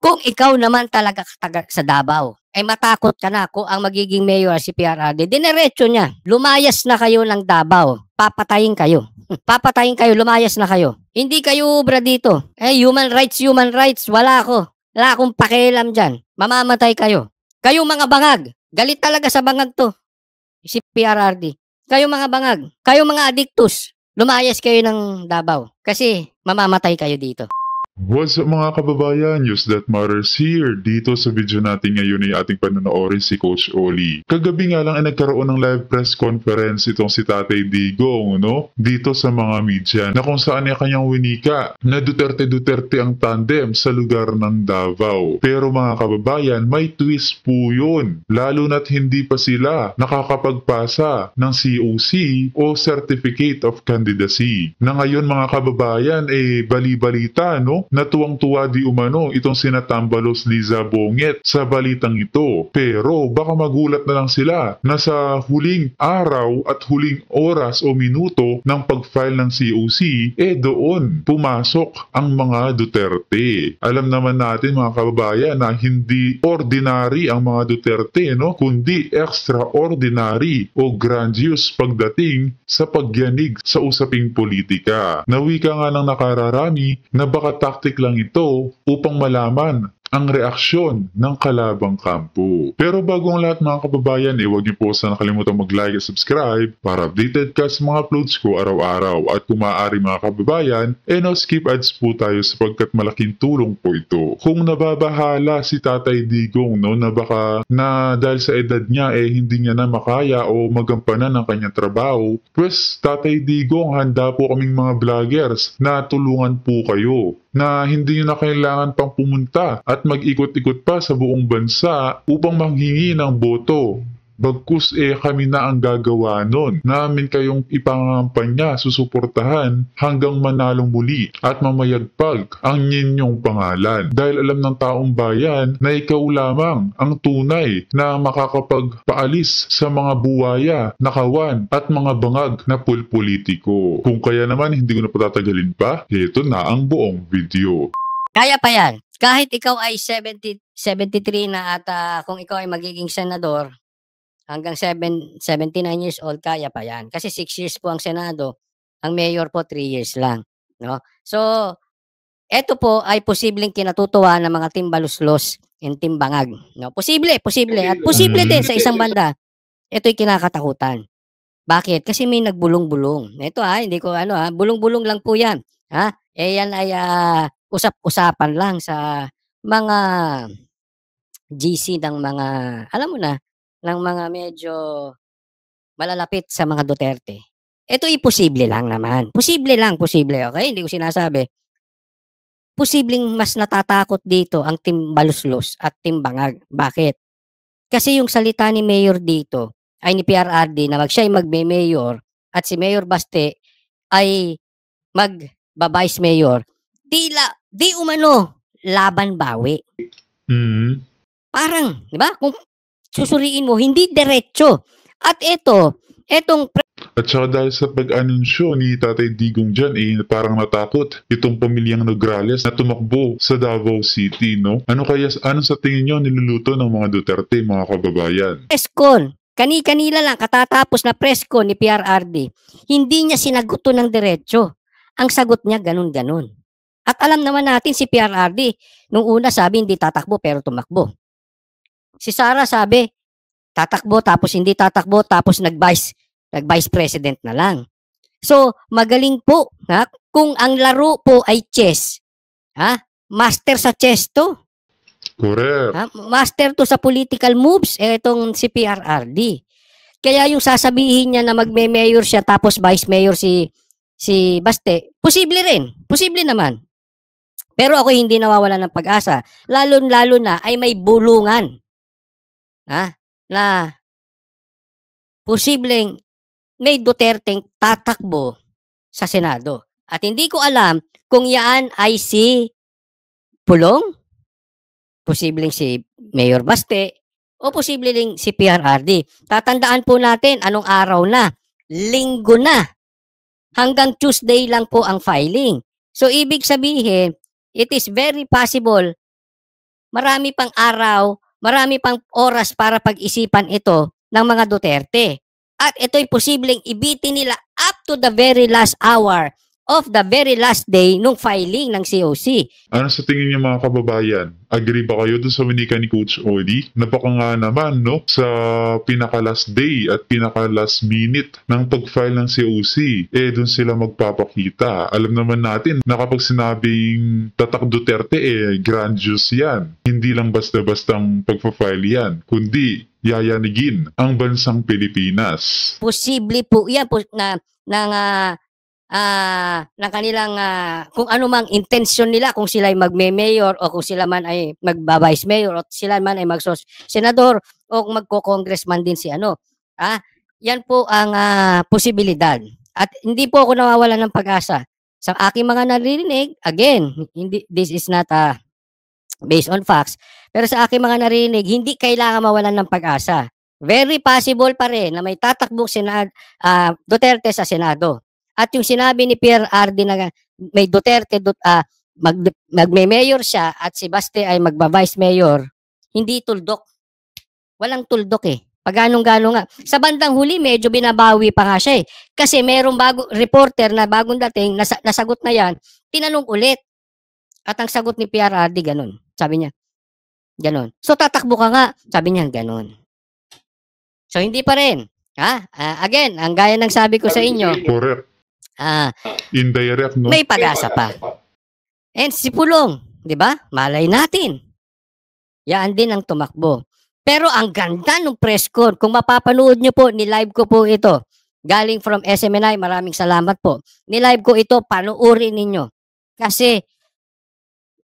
Kung ikaw naman talaga taga sa Davao, ay matakot ka na kung ang magiging mayor si PRRD, dineretso niya, lumayas na kayo ng Davao, papatayin kayo. Papatayin kayo, lumayas na kayo. Hindi kayo ubra dito. Human rights, wala ako. Wala akong pakialam dyan. Mamamatay kayo. Kayo mga bangag, galit talaga sa bangag to, si PRRD. Kayo mga bangag, kayo mga adiktus, lumayas kayo ng Davao kasi mamamatay kayo dito. What's up mga kababayan? News that matters here. Dito sa video natin ngayon ay ating panonoorin si Coach Oli. Kagabi nga lang ay nagkaroon ng live press conference itong si Tatay Digong, no? Dito sa mga media na kung saan niya kanyang winika na Duterte ang tandem sa lugar ng Davao. Pero mga kababayan, may twist po yun. Lalo na't hindi pa sila nakakapagpasa ng COC o Certificate of Candidacy. Na ngayon mga kababayan, bali-balita, no? Natuwang-tuwa di umano itong sina Tambalos Liza Bonget sa balitang ito. Pero baka magulat na lang sila na sa huling araw at huling oras o minuto ng pag-file ng COC, doon pumasok ang mga Duterte. Alam naman natin mga kababayan na hindi ordinary ang mga Duterte, no? Kundi extraordinary o grandiose pagdating sa pagyanig sa usaping politika. Nawika nga ng nakararami na baka tactic lang ito upang malaman ang reaksyon ng kalabang kampo. Pero bago ang lahat mga kababayan, huwag niyo po sana nakalimutan mag-like at subscribe para updated ka sa mga uploads ko araw-araw. At kung maaari mga kababayan, no skip ads po tayo sapagkat malaking tulong po ito. Kung nababahala si Tatay Digong, no, na baka na dahil sa edad niya hindi niya na makaya o magampanan ng kanyang trabaho, pues Tatay Digong, handa po kaming mga vloggers na tulungan po kayo na hindi nyo na kailangan pang pumunta at mag-ikot-ikot pa sa buong bansa upang manghingi ng boto. Bagkus kami na ang gagawa nun. Namin kayong ipangangampanya, susuportahan hanggang manalong muli at mamayagpag ang inyong pangalan. Dahil alam ng taong bayan na ikaw lamang ang tunay na makakapagpaalis sa mga buwaya, nakawan at mga bangag na pulpolitiko. Kung kaya naman hindi ko na patatagalin pa, ito na ang buong video. Kaya pa yan. Kahit ikaw ay 73 na at kung ikaw ay magiging senador, hanggang 79 years old, kaya pa yan. Kasi 6 years po ang Senado, ang mayor po 3 years lang. No? So, eto po ay posibleng kinatutuwa ng mga timbaluslos and timbangag. No? Posible. At posible din sa isang banda. Ito'y kinakatakutan. Bakit? Kasi may nagbulong-bulong. Ito hindi ko bulong-bulong lang po yan. Yan ay usap-usapan lang sa mga GC ng mga, alam mo na, ng mga medyo malalapit sa mga Duterte. Ito posible lang naman. Posible, okay? Hindi ko sinasabi. Posibleng mas natatakot dito ang timbaluslos at timbangag. Bakit? Kasi yung salita ni Mayor dito, ay ni PRRD na siya ay magme-mayor at si Mayor Baste ay mag-vice mayor, di umano laban bawi. Parang, di ba? Kung susuriin mo, hindi diretso. At etong at saka dahil sa pag-anunsyo ni Tatay Digong dyan, parang natakot itong pamilyang Nograles na tumakbo sa Davao City, no? Ano sa tingin nyo niluluto ng mga Duterte, mga kababayan? Preskon, kani-kanila lang katatapos na preskon ni PRRD, hindi niya sinagot ng diretso. Ang sagot niya ganun-ganun. At alam naman natin si PRRD, nung una sabi hindi tatakbo pero tumakbo. Si Sara sabi, tatakbo tapos hindi tatakbo tapos nag-vice president na lang. So, magaling po. Kung ang laro po ay chess, master sa chess to. Correct. Master to sa political moves, itong si PRRD. Kaya yung sasabihin niya na magme-mayor siya tapos vice mayor si Baste, posible rin. Posible naman. Pero ako hindi nawawala ng pag-asa. Lalo na ay may bulungan. Na posibleng may Duterteng tatakbo sa Senado. At hindi ko alam kung yan ay si Pulong, posibleng si Mayor Baste, o posibleng si PRRD. Tatandaan po natin anong araw na. Linggo na. Hanggang Tuesday lang po ang filing. So, ibig sabihin, it is very possible marami pang araw, marami pang oras para pag-isipan ito ng mga Duterte. At ito'y posibleng ibitin nila up to the very last hour of the very last day nung filing ng COC. Ano sa tingin niyo mga kababayan? Agree ba kayo dun sa winika ni Coach Oli? Napaka nga naman, no? Sa pinaka-last day at pinaka-last minute ng pag-file ng COC, dun sila magpapakita. Alam naman natin na kapag sinabing Tatak Duterte, grandiose yan. Hindi lang basta-bastang pagpa-file yan, kundi yayanigin ang bansang Pilipinas. Posible po yan po ng kanilang kung ano mang intensyon nila, kung sila ay magme-mayor o kung sila man ay magba-vice mayor o sila man ay senador o magko-congressman din si ano. Yan po ang posibilidad. At hindi po ako nawawalan ng pag-asa. Sa aking mga naririnig, again, this is not based on facts, pero sa aking mga naririnig, hindi kailangan mawalan ng pag-asa. Very possible pa rin na may tatakbong Duterte sa Senado. At yung sinabi ni Pierre Ardi na may Duterte magme-mayor siya at si Baste ay magba-vice mayor, hindi tuldok. Walang tuldok eh. Pag ganong-gano nga. Sa bandang huli, medyo binabawi pa nga siya eh. Kasi merong reporter na bagong dating, nasagot na yan, tinanong ulit. At ang sagot ni Pierre Ardi, ganun. Sabi niya, ganun. So tatakbo ka nga. Sabi niya, ganun. So hindi pa rin. Again, ang gaya ng sabi ko sa inyo, Correct. Indirect, no? May pag-asa pa. And si Pulong, di ba? Malay natin. Yan din ang tumakbo. Pero ang ganda ng press con, kung mapapanood nyo po, ni-live ko po ito. Galing from SMNI, maraming salamat po. Ni-live ko ito, panuorin ninyo. Kasi,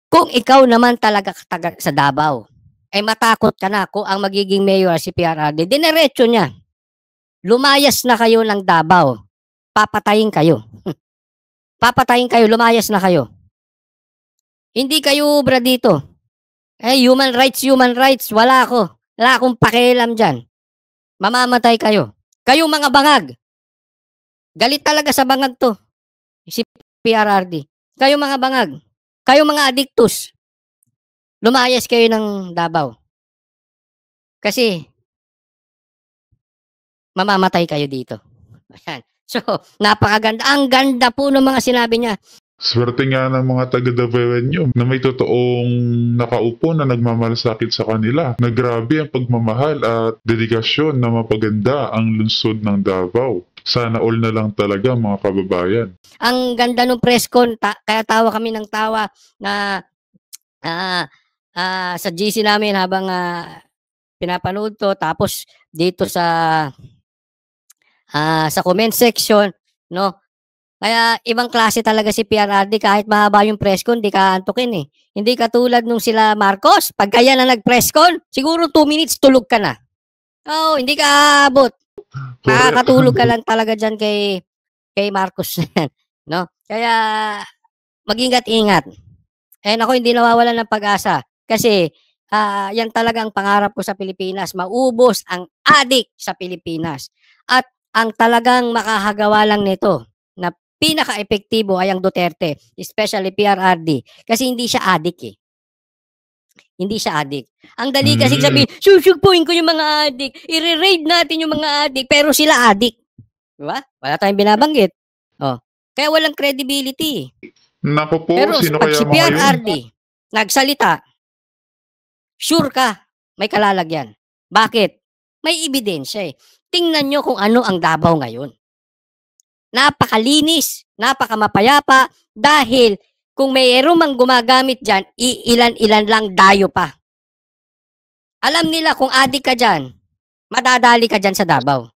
kung ikaw naman talaga sa Davao, ay matakot ka na kung ang magiging mayor si PRRD, dinerecho niya. Lumayas na kayo ng Davao. Papatayin kayo. Papatayin kayo, lumayas na kayo. Hindi kayo ubra dito. Human rights, wala ako. Wala akong pakialam dyan. Mamamatay kayo. Kayo mga bangag. Galit talaga sa bangag to. Si PRRD. Kayo mga bangag. Kayo mga adiktus. Lumayas kayo ng Davao. Kasi, mamamatay kayo dito. Ayan. So, napakaganda. Ang ganda po ng mga sinabi niya. Swerte nga ng mga taga-Davaoenyo na may totoong nakaupo na nagmamalasakit sa kanila. Na grabe ang pagmamahal at dedikasyon na mapaganda ang lungsod ng Davao. Sana all na lang talaga mga kababayan. Ang ganda ng press con, kaya tawa kami ng tawa na sa GC namin habang pinapanood to, tapos dito sa comment section, no? Kaya ibang klase talaga si PRRD, kahit mahaba yung press con, di ka antukin eh. Hindi katulad nung sila Marcos, pag kaya na nag-press con, siguro 2 minutes tulog ka na. Hindi ka abot. Makakatulog ka lang talaga dyan kay Marcos. No? Kaya mag-ingat-ingat. Ako hindi nawawalan ng pag-asa. Kasi yan talagang pangarap ko sa Pilipinas. Maubos ang adik sa Pilipinas. At ang talagang makahagawa lang nito na pinaka-epektibo ay ang Duterte, especially PRRD. Kasi hindi siya adik eh. Hindi siya adik. Ang dali kasi sabihin, susugpuin ko yung mga adik. I-raid natin yung mga adik. Pero sila adik. Diba? Wala tayong binabanggit. Kaya walang credibility. Naku po, pero sino pag kaya si mga PRRD nagsalita, sure ka, may kalalagyan. Bakit? May ebidensya eh. Tingnan nyo kung ano ang Davao ngayon. Napakalinis, napakamapayapa, dahil kung mayroong mang gumagamit dyan, ilan-ilan lang dayo pa. Alam nila kung adik ka dyan, madadali ka dyan sa Davao.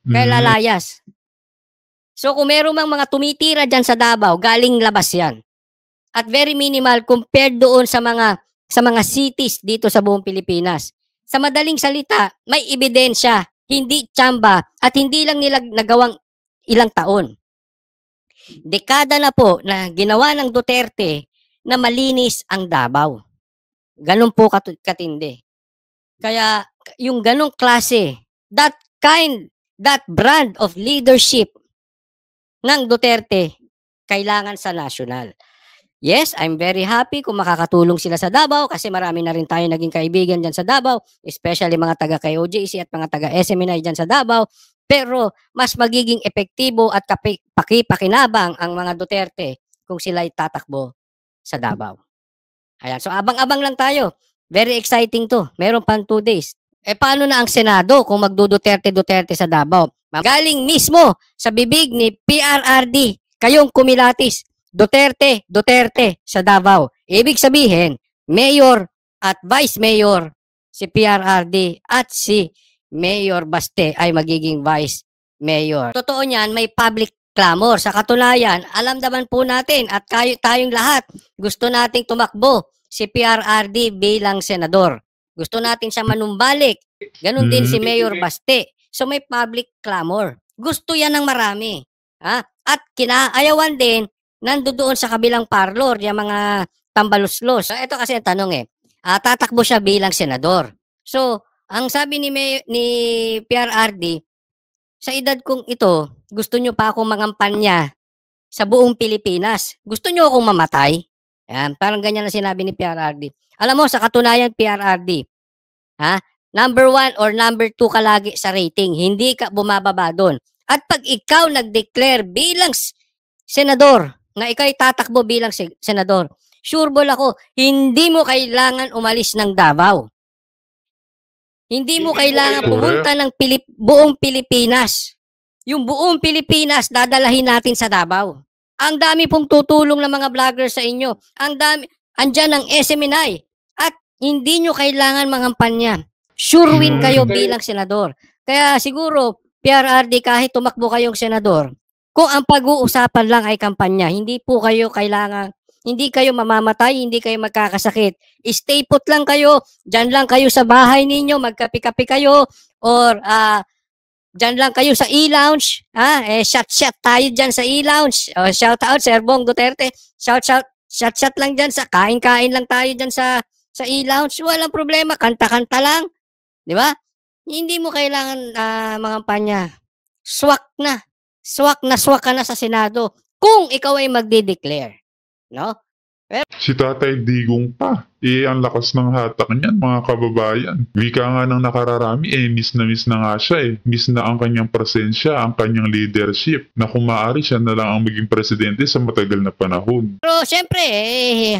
Kaya lalayas. So kung mayroong mang mga tumitira dyan sa Davao, galing labas yan. At very minimal compared doon sa mga cities dito sa buong Pilipinas. Sa madaling salita, may ebidensya, hindi tsamba, at hindi lang nila nagawang ilang taon. Dekada na po na ginawa ng Duterte na malinis ang Davao. Ganun po katindi. Kaya yung ganong klase, that brand of leadership ng Duterte, kailangan sa national. Yes, I'm very happy kung makakatulong sila sa Davao kasi marami na rin tayong naging kaibigan diyan sa Davao, especially mga taga KOJC at mga taga SMNI diyan sa Davao. Pero mas magiging epektibo at pakinabang ang mga Duterte kung sila'y tatakbo sa Davao. Ayan, so abang-abang lang tayo. Very exciting 'to. Meron pang 2 days. Eh, paano na ang Senado kung magdu-Duterte-Duterte sa Davao? Galing mismo sa bibig ni PRRD, kayong kumilatis, Duterte, Duterte sa Davao. Ibig sabihin, Mayor at Vice Mayor si PRRD at si Mayor Baste ay magiging Vice Mayor. Totoo niyan, may public clamor. Sa katunayan, alam naman po natin at tayong lahat gusto nating tumakbo si PRRD bilang senador. Gusto natin siya manumbalik. Ganon din si Mayor Baste. So may public clamor. Gusto yan ng marami. Ha? At kinaayawan din nandoon sa kabilang parlor, yung mga tambaluslos. So, ito kasi ang tanong tatakbo siya bilang senador. So, ang sabi ni PRRD, sa edad kong ito, gusto nyo pa akong mangampanya sa buong Pilipinas. Gusto nyo akong mamatay? Yan, parang ganyan na sinabi ni PRRD. Alam mo, sa katunayan, PRRD, number 1 or number 2 ka lagi sa rating. Hindi ka bumababa doon. At pag ikaw nag-declare bilang senador, na ikaw tatakbo bilang senador, sure ball ako, hindi mo kailangan umalis ng Davao. Hindi mo kailangan pumunta ng buong Pilipinas. Yung buong Pilipinas, dadalahin natin sa Davao. Ang dami pong tutulong ng mga vlogger sa inyo. Ang dami, andyan ang SMNI. At hindi nyo kailangan mangampanya. Sure win kayo bilang senador. Kaya siguro, PRRD, kahit tumakbo kayong senador, kung ang pag-uusapan lang ay kampanya, hindi po kayo kailangan, hindi kayo mamamatay, hindi kayo magkakasakit. Stay put lang kayo, dyan lang kayo sa bahay ninyo, magkapi-kapi kayo, or dyan lang kayo sa e-lounge, shot tayo dyan sa e-lounge. Shout out, Sir Bong Duterte. Shot lang dyan sa, kain-kain lang tayo dyan sa e-lounge. Walang problema, kanta-kanta lang. Di ba? Hindi mo kailangan mangampanya. Swak ka na sa Senado kung ikaw ay magde-declare. No? Si Tatay Digong pa. Ang lakas ng hatak niyan, mga kababayan. Wika nga ng nakararami, miss na nga siya Miss na ang kanyang presensya, ang kanyang leadership, na kung maaari siya na lang ang maging presidente sa matagal na panahon. Pero syempre,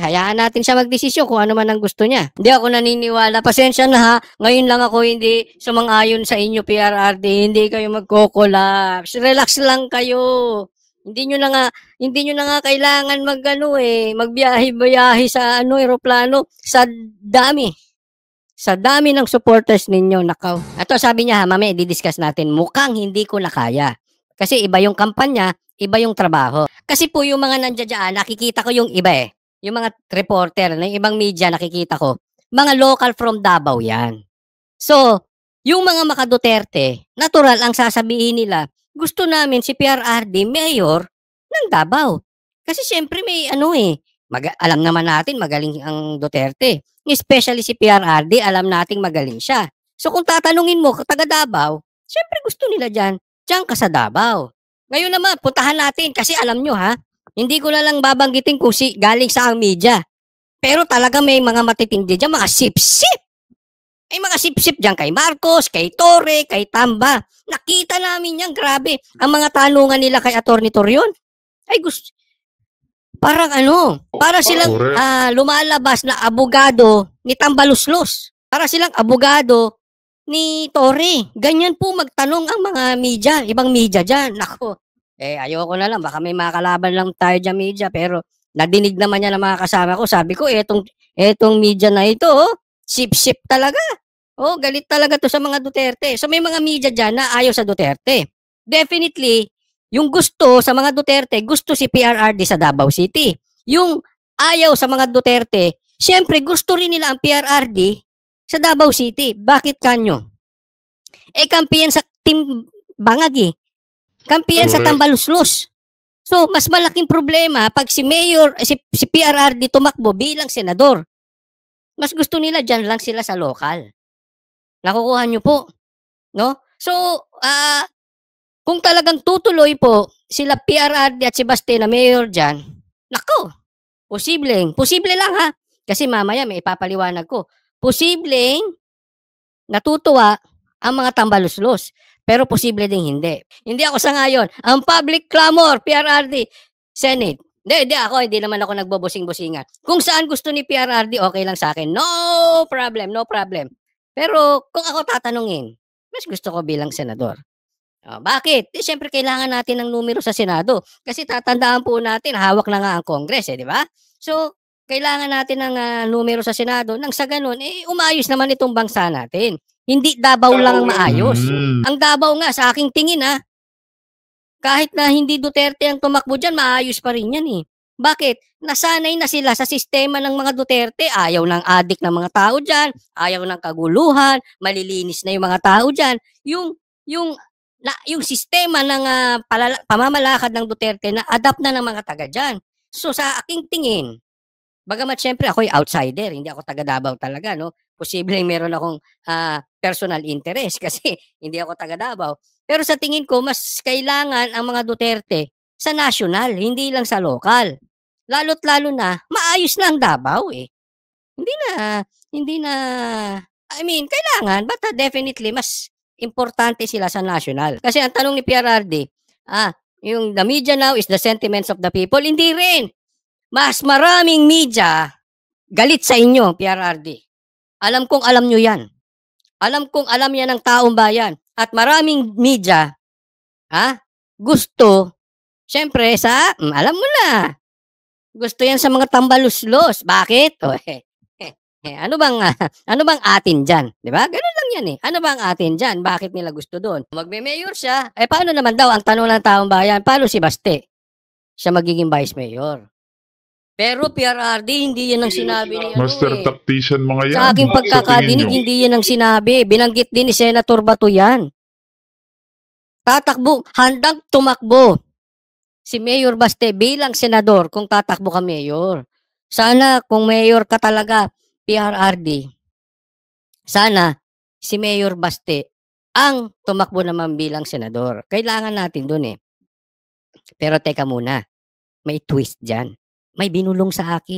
hayaan natin siya magdesisyon kung ano man ang gusto niya. Hindi ako naniniwala. Pasensya na ha, ngayon lang ako hindi sumang-ayon sa inyo, PRRD. Hindi kayo magko-collapse. Relax lang kayo. Hindi nyo na nga kailangan magbiyahe-biyahe sa eroplano sa dami. Sa dami ng supporters ninyo, nakaw. Ito sabi niya mamaya i-discuss natin, mukhang hindi ko na kaya. Kasi iba yung kampanya, iba yung trabaho. Kasi po yung mga nandiyan, nakikita ko yung iba Yung mga reporter, ng ibang media nakikita ko, mga local from Davao yan. So, yung mga maka-Duterte, natural ang sasabihin nila, gusto namin si PRRD mayor ng Davao. Kasi syempre may alam naman natin magaling ang Duterte. Especially si PRRD, alam nating magaling siya. So kung tatanungin mo, taga Davao, syempre gusto nila dyan ka sa Davao. Ngayon naman, puntahan natin kasi alam nyo hindi ko na lang babanggitin kung galing sa ang media. Pero talaga may mga matitindi dyan, mga sip-sip. Ay mga sip-sip dyan kay Marcos, kay Torre, kay Tamba. Nakita namin yan, grabe. Ang mga tanungan nila kay Atty. Torion, ay gusto, parang para silang lumalabas na abogado ni Tambaluslos. Para silang abogado ni Torre. Ganyan po magtanong ang mga media, ibang media dyan. Nako, ayoko na lang, baka may makalaban lang tayo dyan media, pero nadinig naman yan ng mga kasama ko. Sabi ko, etong media na ito, sip-sip talaga. Galit talaga to sa mga Duterte. So may mga media dyan na ayaw sa Duterte. Definitely, yung gusto sa mga Duterte, gusto si PRRD sa Davao City. Yung ayaw sa mga Duterte, syempre gusto rin nila ang PRRD sa Davao City. Bakit kanyo? Kampiyan sa Team Bangag Kampiyan sa Tambaluslos. So, mas malaking problema pag si PRRD tumakbo bilang senador. Mas gusto nila dyan lang sila sa lokal. Nakukuha nyo po. No? So, kung talagang tutuloy po sila PRRD at si Baste na mayor dyan, nako, posible lang ha, kasi mamaya may ipapaliwanag ko. Posibleng natutuwa ang mga tambaluslos, pero posible ding hindi. Hindi ako sang-ayon. Ang public clamor, PRRD, Senate. Hindi naman ako nagbubusing-busingan. Kung saan gusto ni PRRD, okay lang sa akin. No problem, no problem. Pero kung ako tatanungin, mas gusto ko bilang senador. Bakit? Siyempre kailangan natin ng numero sa Senado. Kasi tatandaan po natin, hawak na nga ang Congress, di ba? So, kailangan natin ng numero sa Senado nang sa ganun, umayos naman itong bansa natin. Hindi Davao lang ang maayos. Mm. Ang Davao nga, sa aking tingin kahit na hindi Duterte ang tumakbo dyan, maayos pa rin yan eh. Bakit? Nasanay na sila sa sistema ng mga Duterte. Ayaw ng adik ng mga tao dyan. Ayaw ng kaguluhan. Malilinis na yung mga tao dyan. Yung sistema ng pamamalakad ng Duterte na adapt na ng mga taga dyan. So sa aking tingin, bagamat syempre ako'y outsider, hindi ako taga Davao talaga, no? Posibleng meron akong personal interest kasi hindi ako taga Davao. Pero sa tingin ko, mas kailangan ang mga Duterte sa national, hindi lang sa lokal. Lalo't lalo na, maayos na ang Davao eh. Hindi na, I mean, kailangan, but definitely, mas importante sila sa national. Kasi ang tanong ni PRRD, yung the media now is the sentiments of the people. Hindi rin. Mas maraming media galit sa inyo, PRRD. Alam kong alam nyo yan. Alam kong alam yan ng taong bayan. At maraming media, gusto, syempre alam mo na, gusto yan sa mga tambaluslos. Bakit? Ano bang atin dyan? Di ba? Ganun lang yan eh. Ano bang atin dyan? Bakit nila gusto doon? Magme-mayor siya. Paano naman daw ang tanong ng taong bayan? Paano si Baste? Siya magiging vice mayor. Pero PRRD, hindi yan ang sinabi ni Master tactician mga yan. Sa aking pagkakadinig, hindi yan ang sinabi. Binanggit din ni Senator Bato yan. Tatakbo, handang tumakbo si Mayor Baste bilang senador kung tatakbo ka mayor. Sana kung mayor ka talaga, PRRD, sana si Mayor Baste ang tumakbo naman bilang senador. Kailangan natin dun eh. Pero teka muna, may twist dyan. May binulong sa akin.